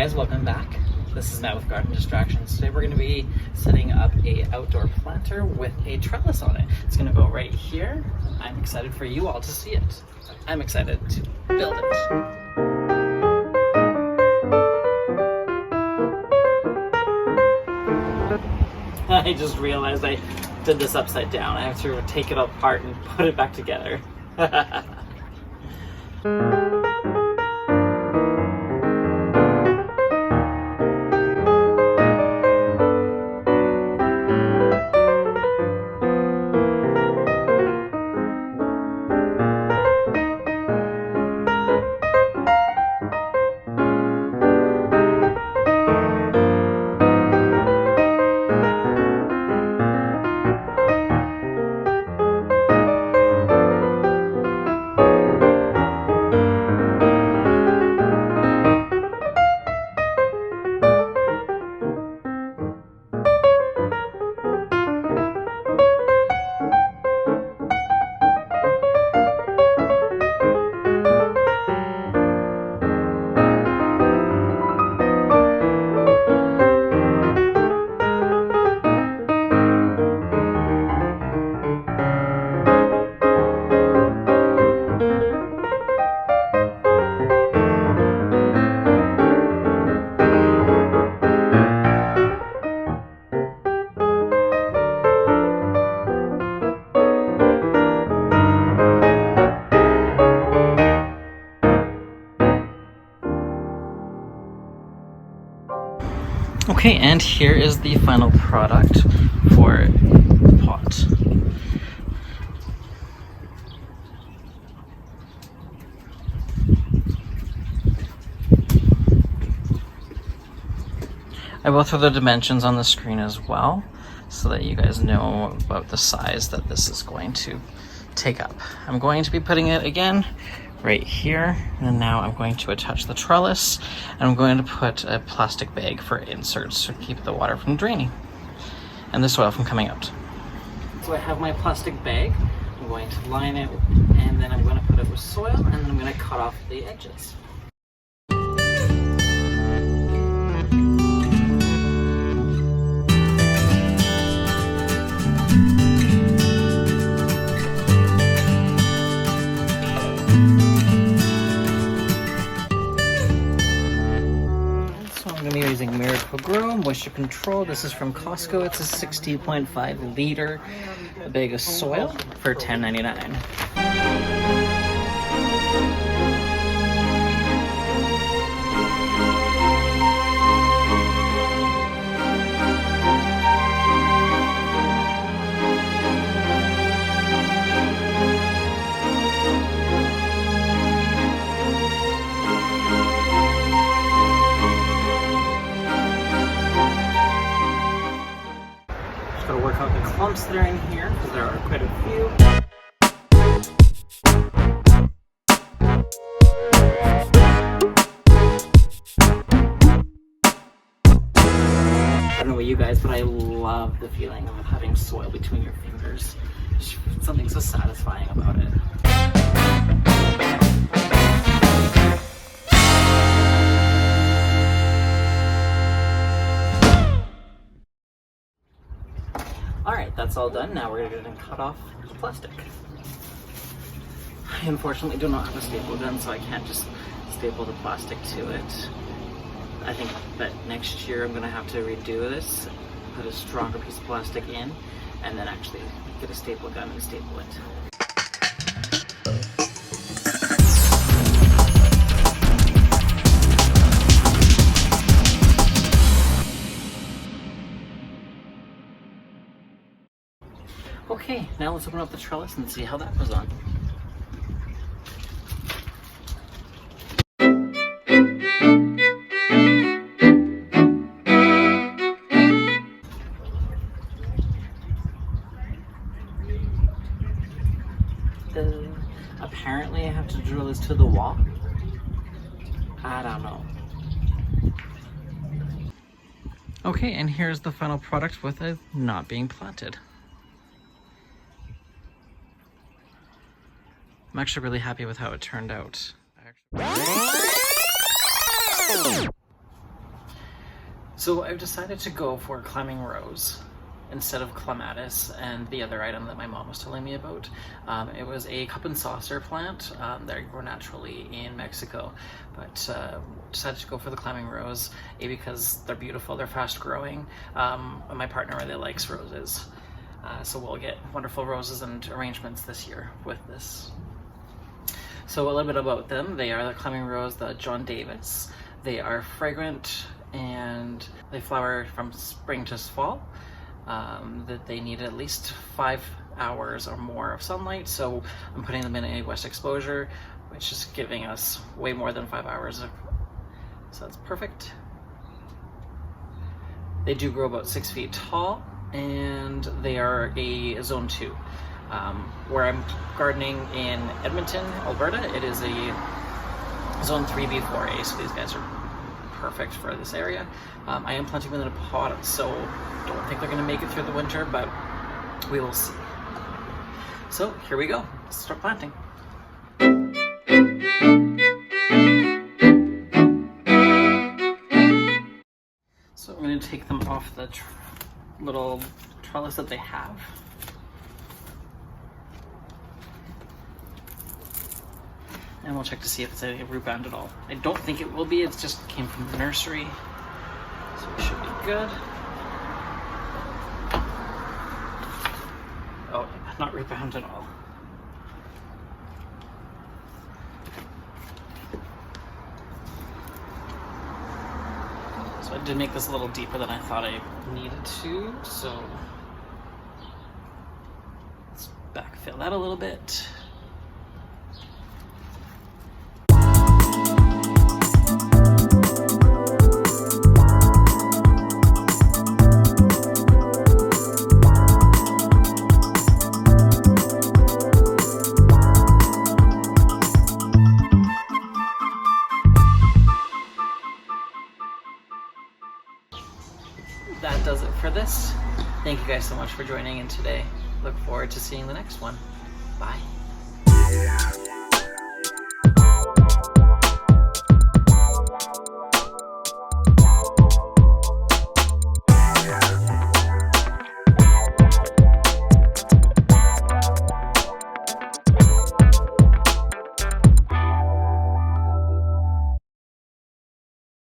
guys, welcome back. This is Matt with Garden Distractions. Today we're going to be setting up a outdoor planter with a trellis on it. It's going to go right here. I'm excited for you all to see it. I'm excited to build it. I just realized I did this upside down. I have to take it apart and put it back together. Okay, and here is the final product for the pot. I will throw the dimensions on the screen as well, so that you guys know about the size that this is going to take up. I'm going to be putting it again right here, and now I'm going to attach the trellis, and I'm going to put a plastic bag for inserts to keep the water from draining and the soil from coming out. So I have my plastic bag. I'm going to line it, and then I'm going to put it with soil, and then I'm going to cut off the edges. I'm going to be using Miracle Grow Moisture Control. This is from Costco. It's a 60.5 liter bag of soil for $10.99. Just gotta work out the clumps that are in here, because there are quite a few. I don't know about you guys, but I love the feeling of having soil between your fingers. There's something so satisfying about it. Alright, that's all done. Now we're going to cut off the plastic. I unfortunately do not have a staple gun, so I can't just staple the plastic to it. I think that next year I'm going to have to redo this, put a stronger piece of plastic in, and then actually get a staple gun and staple it. Okay, now let's open up the trellis and see how that goes on. Apparently I have to drill this to the wall. I don't know. Okay, and here's the final product with it not being planted. I'm actually really happy with how it turned out. So I've decided to go for climbing rose instead of clematis and the other item that my mom was telling me about. It was a cup and saucer plant that grow naturally in Mexico, but decided to go for the climbing rose, because they're beautiful, they're fast growing, and my partner really likes roses. So we'll get wonderful roses and arrangements this year with this. So a little bit about them. They are the climbing rose, the John Davis. They are fragrant and they flower from spring to fall. That they need at least 5 hours or more of sunlight, so I'm putting them in a west exposure, which is giving us way more than 5 hours so that's perfect. They do grow about 6 feet tall, and they are a zone 2. Where I'm gardening in Edmonton, Alberta, it is a zone 3B4A, so these guys are perfect for this area. I am planting them in a pot, so don't think they're going to make it through the winter, but we will see. So here we go. Let's start planting. So I'm going to take them off the little trellis that they have. And we'll check to see if it's a root bound at all. I don't think it will be, it just came from the nursery, so it should be good. Oh, not root bound at all. So I did make this a little deeper than I thought I needed to, so let's backfill that a little bit. That does it for this. Thank you guys so much for joining in today. Look forward to seeing the next one. Bye.